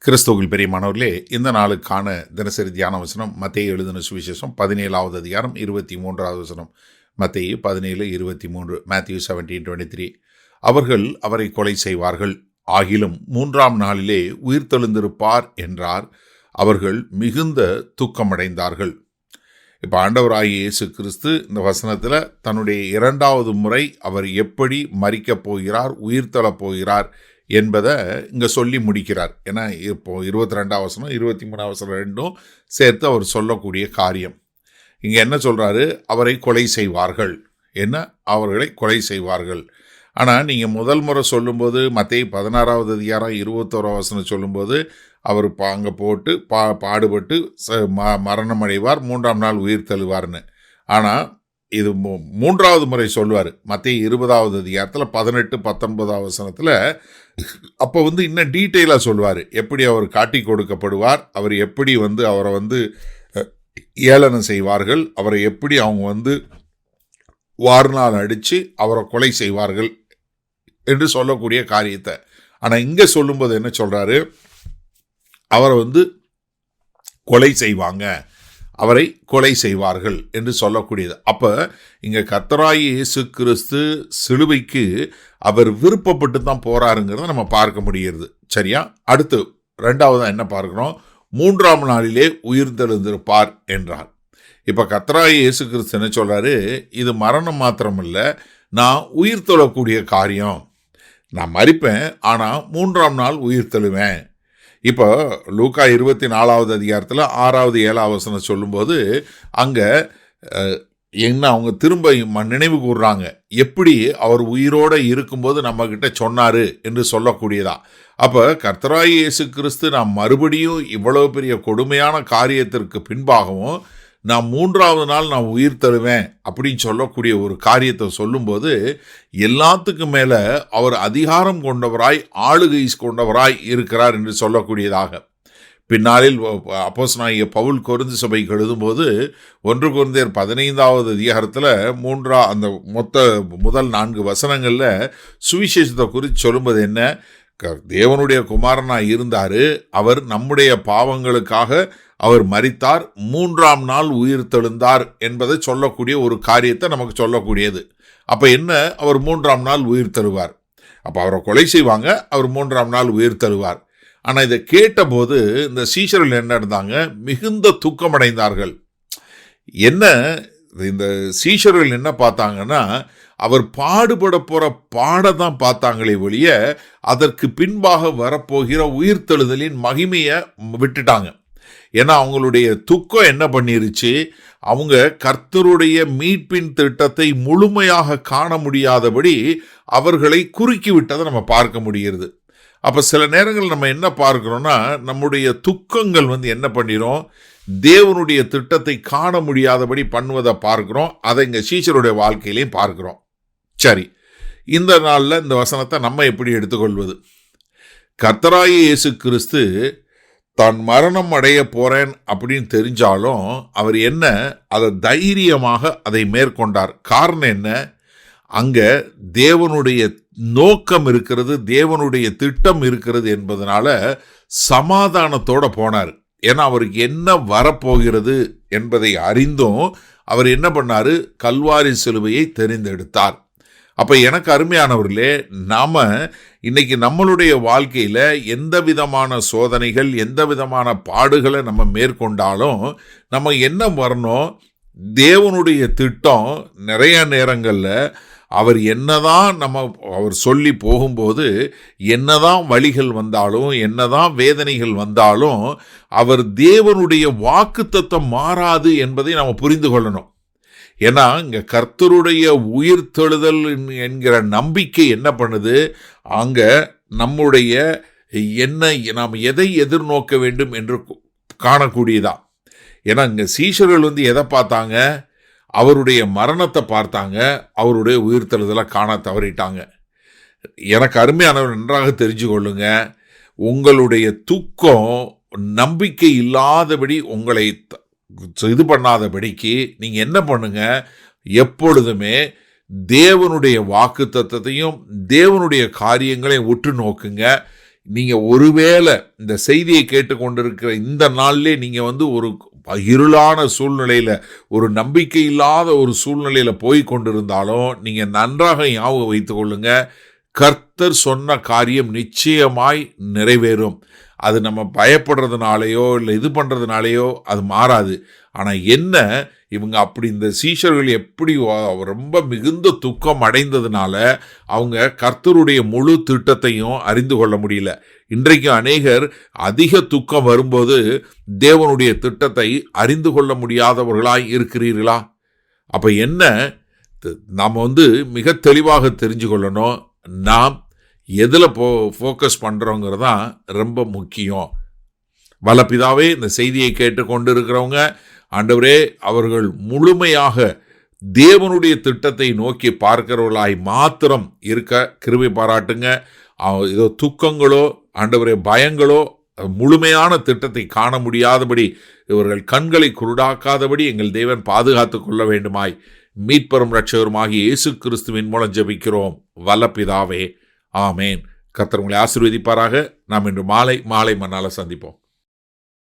கிறிஸ்துவில் பிரியமானவர்களே, இந்த நாளுக்கான தினசரி தியான வசனம் மத்தேயு எழுதின சுவிசேஷம் 17வது அதிகாரம் 23வது வசனம். மத்தேயு 17:23. Matthew 17:23. அவர்கள் அவரை கொலை செய்வார்கள், ஆகிலும் 3ஆம் நாளிலே உயிர்த்தெழுந்திருப்பார் என்றார். அவர்கள் மிகுந்த துக்கமடைந்தார்கள். இப்போ ஆண்டவராகிய இயேசு கிறிஸ்து இந்த வசனத்தில் தன்னுடைய 2வது முறை அவர் எப்படி மரிக்கப் போகிறார், உயிர்த்தெழப் போகிறார் என்பதை இங்கே சொல்லி முடிக்கிறார். ஏன்னா இப்போ 22ஆம் வசனம் 23ஆம் வசனம் ரெண்டும் சேர்த்து அவர் சொல்லக்கூடிய காரியம். இங்கே என்ன சொல்கிறாரு? அவரை கொலை செய்வார்கள். என்ன? அவர்களை கொலை செய்வார்கள். ஆனால் நீங்கள் முதல் முறை சொல்லும்போது மத்தேயு 16வது அதிகாரம் 21ஆம் வசனம் சொல்லும்போது அவர் அங்கே போட்டு பாடுபட்டு மரணம் அடைவார், 3ஆம் நாள் உயிர் தழுவார்னு. ஆனால் இது 3வது முறை சொல்லுவார் மத்தேயு 20வது அதிகாரத்தில் 18-19 வசனத்தில். அப்போ இன்னும் டீட்டெயிலாக சொல்லுவார், எப்படி அவர் காட்டி கொடுக்கப்படுவார், அவர் எப்படி அவரை ஏளனம் செய்வார்கள், அவரை எப்படி அவங்க வார்னால் அடித்து அவரை கொலை செய்வார்கள் என்று சொல்லக்கூடிய காரியத்தை. ஆனால் இங்கே சொல்லும்போது என்ன சொல்கிறாரு? அவரை கொலை செய்வாங்க, அவரை கொலை செய்வார்கள் என்று சொல்லக்கூடியது. அப்போ இங்கே கர்த்தராகிய இயேசு கிறிஸ்து சிலுவைக்கு அவர் விருப்பப்பட்டு தான் போறாருங்கிறத நம்ம பார்க்க முடிகிறது. சரியா? அடுத்து 2வது என்ன பார்க்கிறோம்? 3ஆம் நாளிலே உயிர்த்தெழுந்திருப்பார் என்றார். இப்போ கர்த்தராகிய இயேசு கிறிஸ்து என்ன சொல்றாரு? இது மரணம் மாத்திரமல்ல, நான் உயிர்த்தெழக்கூடிய காரியம். நான் மரிப்பேன், ஆனால் 3ஆம் நாள் உயிர்த்தெழுவேன். இப்போ லூக்கா 24வது அதிகாரத்தில் 6வது 7வது வசனம் சொல்லும்போது அங்கே என்ன அவங்க திரும்ப நினைவு கூறுறாங்க, எப்படி அவர் உயிரோடு இருக்கும்போது நம்மக்கிட்ட சொன்னார் என்று சொல்லக்கூடியதா. அப்போ கர்த்தராகிய இயேசு கிறிஸ்து நான் மறுபடியும் இவ்வளவு பெரிய கொடுமையான காரியத்திற்கு பின்பாகவும் நான் 3ஆவது நாள் நான் உயிர் தருவேன் அப்படின்னு சொல்லக்கூடிய ஒரு காரியத்தை சொல்லும்போது எல்லாத்துக்கும் மேலே அவர் அதிகாரம் கொண்டவராய், ஆளுகை கொண்டவராய் இருக்கிறார் என்று சொல்லக்கூடியதாக. பின்னாளில் அப்போஸ்தலனாகிய பவுல் கொரிந்து சபைக்கு எழுதும்போது 1 கொரிந்தியர் 15வது அதிகாரத்தில் அந்த முதல் 4 வசனங்களில் சுவிசேஷத்தை குறித்து சொல்லும்போது என்ன? தேவனுடைய குமாரனாக இருந்தார், அவர் நம்முடைய பாவங்களுக்காக அவர் மரித்தார், 3ஆம் நாள் உயிர் தெழுந்தார் என்பதை சொல்லக்கூடிய ஒரு காரியத்தை நமக்கு சொல்லக்கூடியது. அப்போ என்ன? அவர் 3ஆம் நாள் உயிர் தருவார். அப்போ அவரை கொலை செய்வாங்க, அவர் 3ஆம் நாள் உயிர் தருவார். ஆனால் இதை கேட்டபோது இந்த சீஷர்கள் என்ன இருந்தாங்க? மிகுந்த துக்கமடைந்தார்கள். என்ன இந்த சீஷர்கள் என்ன பார்த்தாங்கன்னா, அவர் பாடுபட போகிற பாடத்தான் பார்த்தாங்களே ஒழிய அதற்கு பின்பாக வரப்போகிற உயிர்த்தெழுதலின் மகிமையை விட்டுட்டாங்க. ஏன்னா அவங்களுடைய துக்கம் என்ன பண்ணிருச்சு? அவங்க கர்த்தருடைய மீட்பின் திட்டத்தை முழுமையாக காண முடியாதபடி அவர்களை குறுக்கி விட்டதை நம்ம பார்க்க முடிகிறது. அப்போ சில நேரங்கள் நம்ம என்ன பார்க்கிறோம்னா, நம்முடைய துக்கங்கள் என்ன பண்ணிடும்? தேவனுடைய திட்டத்தை காண முடியாதபடி பண்ணுவதை பார்க்கிறோம். அதை இங்கே சீஷருடைய வாழ்க்கையிலையும் பார்க்கிறோம். சரி, இந்த நாளில் இந்த வசனத்தை நம்ம எப்படி எடுத்துக்கொள்வது? கர்த்தராகிய இயேசு கிறிஸ்து தான் மரணம் அடைய போறேன் அப்படின்னு தெரிஞ்சாலும் அவர் என்ன அதை தைரியமாக அதை மேற்கொண்டார். காரணம் என்ன? அங்கே தேவனுடைய நோக்கம் இருக்கிறது, தேவனுடைய திட்டம் இருக்கிறது என்பதனால சமாதானத்தோடு போனார். ஏன்னா அவருக்கு என்ன வரப்போகிறது என்பதை அறிந்தும் அவர் என்ன பண்ணார்? கல்வாரி சிலுவையை தெரிந்தெடுத்தார். அப்போ எனக்கு அருமையானவர்களே, நாம் இன்னைக்கு நம்மளுடைய வாழ்க்கையில் எந்த விதமான சோதனைகள், எந்த விதமான பாடுகளை நம்ம மேற்கொண்டாலும் நம்ம என்ன வரணும்? தேவனுடைய திட்டம் நிறைய நேரங்களில் அவர் என்னதான் அவர் சொல்லி போகும்போது என்னதான் வழிகள் வந்தாலும், என்னதான் வேதனைகள் வந்தாலும் அவர் தேவனுடைய வாக்குத்தத்தம் மாறாது என்பதை நாம் புரிந்து கொள்ளணும். ஏன்னா இங்கே கர்த்தருடைய உயிர்த்தெழுதல் என்கிற நம்பிக்கை என்ன பண்ணுது? அங்கே நம்முடைய நாம் எதை எதிர்நோக்க வேண்டும் என்று காணக்கூடியதா. ஏன்னா இங்கே சீஷர்கள் எதை பார்த்தாங்க? அவருடைய மரணத்தை பார்த்தாங்க, அவருடைய உயிர்த்தெழுதலை காண தவறிட்டாங்க. எனக்கு அருமையானவர் நன்றாக தெரிஞ்சு கொள்ளுங்க, உங்களுடைய துக்கம் நம்பிக்கை இல்லாதபடி உங்களை இது பண்ணாதபடிக்கு நீங்கள் என்ன பண்ணுங்க? எப்பொழுதுமே தேவனுடைய வாக்குத்தத்தத்தையும் தேவனுடைய காரியங்களையும் உற்று நோக்குங்க. நீங்கள் ஒருவேளை இந்த செய்தியை கேட்டுக்கொண்டிருக்கிற இந்த நாளிலே நீங்கள் ஒரு இருளான சூழ்நிலையில், ஒரு நம்பிக்கை இல்லாத ஒரு சூழ்நிலையில் போய் கொண்டிருந்தாலும் நீங்கள் நன்றாக ஞாபகம் வைத்துக் கொள்ளுங்க, கர்த்தர் சொன்ன காரியம் நிச்சயமாய் நிறைவேறும். அது நம்ம பயப்படுறதுனாலையோ இல்லை இது பண்ணுறதுனாலையோ அது மாறாது. ஆனால் என்ன, இவங்க அப்படி இந்த சீஷர்கள் எப்படி ரொம்ப மிகுந்த துக்கம் அடைந்ததுனால அவங்க கர்த்தருடைய முழு திட்டத்தையும் அறிந்து கொள்ள முடியல. இன்றைக்கு அநேகர் அதிக துக்கம் வரும்போது தேவனுடைய திட்டத்தை அறிந்து கொள்ள முடியாதவர்களாய் இருக்கிறீர்களா? அப்போ என்ன, நாம் மிக தெளிவாக தெரிஞ்சு கொள்ளணும், நாம் எதில் ஃபோக்கஸ் பண்ணுறோங்கிறது தான் ரொம்ப முக்கியம். வல்லபிதாவே, இந்த செய்தியை கேட்டுக்கொண்டு இருக்கிறவங்க ஆண்டவரே, அவர்கள் முழுமையாக தேவனுடைய திட்டத்தை நோக்கி பார்க்கிறவர்களாய் மாத்திரம் இருக்க கிருபை பாராட்டுங்க. ஏதோ துக்கங்களோ ஆண்டவரே பயங்களோ முழுமையான திட்டத்தை காண முடியாதபடி இவர்கள் கண்களை குருடாக்காதபடி எங்கள் தேவன் பாதுகாத்து கொள்ள வேண்டுமாய் மீட்பரும் இரட்சகருமாகிய இயேசு கிறிஸ்துவின் மூலம் ஜெபிக்கிறோம் வல்லபிதாவே, ஆமேன். கர்த்தர் உங்களை ஆசீர்வதிப்பாராக. நாம் இன்று மாலை மன்னால சந்திப்போம்.